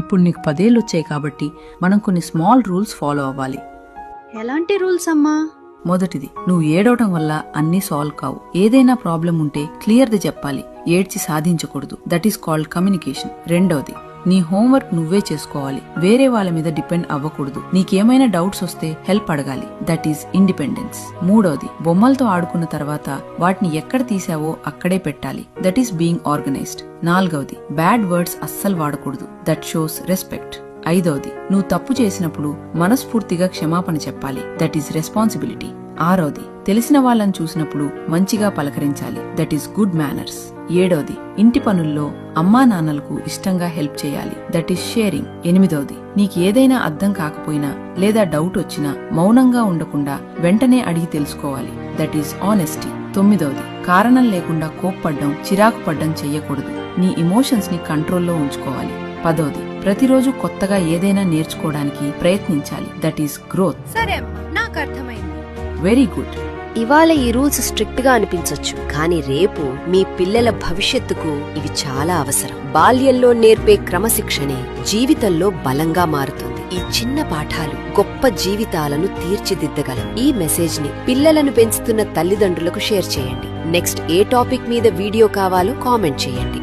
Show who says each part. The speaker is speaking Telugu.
Speaker 1: ఇప్పుడు నీకు 10 ఏళ్ళు వచ్చాయి కాబట్టి మనం కొన్ని స్మాల్ రూల్స్ ఫాలో అవ్వాలి.
Speaker 2: ఎలాంటి రూల్స్ అమ్మా?
Speaker 1: మొదటిది, నువ్వు ఏడవటం వల్ల అన్నీ సాల్వ్ కావు. ఏదైనా ప్రాబ్లం ఉంటే క్లియర్ది చెప్పాలి, ఏడ్చి సాధించకూడదు. That is called communication. రెండవది, నీ హోంవర్క్ నువ్వే చేసుకోవాలి, వేరే వాళ్ళ మీద డిపెండ్ అవ్వకూడదు. నీకేమైనా డౌట్స్ వస్తే హెల్ప్ అడగాలి. That is independence. మూడవది, బొమ్మలతో ఆడుకున్న తర్వాత వాటిని ఎక్కడ తీసావో అక్కడే పెట్టాలి. That is being organised. నాలుగవది, బ్యాడ్ వర్డ్స్ అస్సలు వాడకూడదు. That shows respect. ఐదవది, నువ్వు తప్పు చేసినప్పుడు మనస్ఫూర్తిగా క్షమాపణ చెప్పాలి. That is responsibility. ఆరవది, తెలిసిన వాళ్ళని చూసినప్పుడు మంచిగా పలకరించాలి. That is good manners. ఏడవది, ఇంటి పనుల్లో అమ్మా నాన్నలకు ఇష్టంగా హెల్ప్ చేయాలి. That is sharing. ఎనిమిదవది, నీకు ఏదైనా అర్థం కాకపోయినా లేదా డౌట్ వచ్చినా మౌనంగా ఉండకుండా వెంటనే అడిగి తెలుసుకోవాలి. That is honesty. తొమ్మిదవది, కారణం లేకుండా కోప్పడ్డం, చిరాకు పడ్డం చెయ్యకూడదు. నీ ఎమోషన్స్ ని కంట్రోల్లో ఉంచుకోవాలి. పదవది, ప్రతిరోజు కొత్తగా ఏదైనా నేర్చుకోవడానికి ప్రయత్నించాలి. That is growth.
Speaker 2: సరే అమ్మా, నాకు అర్థమైంది.
Speaker 1: Very good.
Speaker 3: ఇవాళ ఈ రూల్స్ స్ట్రిక్ట్ గా అనిపించొచ్చు, కానీ రేపు మీ పిల్లల భవిష్యత్తుకు ఇవి చాలా అవసరం. బాల్యంలో నేర్పే క్రమశిక్షణే జీవితంలో బలంగా మారుతుంది. ఈ చిన్న పాఠాలు గొప్ప జీవితాలను తీర్చిదిద్దగలవు. ఈ మెసేజ్ ని పిల్లలను పెంచుతున్న తల్లిదండ్రులకు షేర్ చేయండి. నెక్స్ట్ ఏ టాపిక్ మీద వీడియో కావాలో కామెంట్ చేయండి.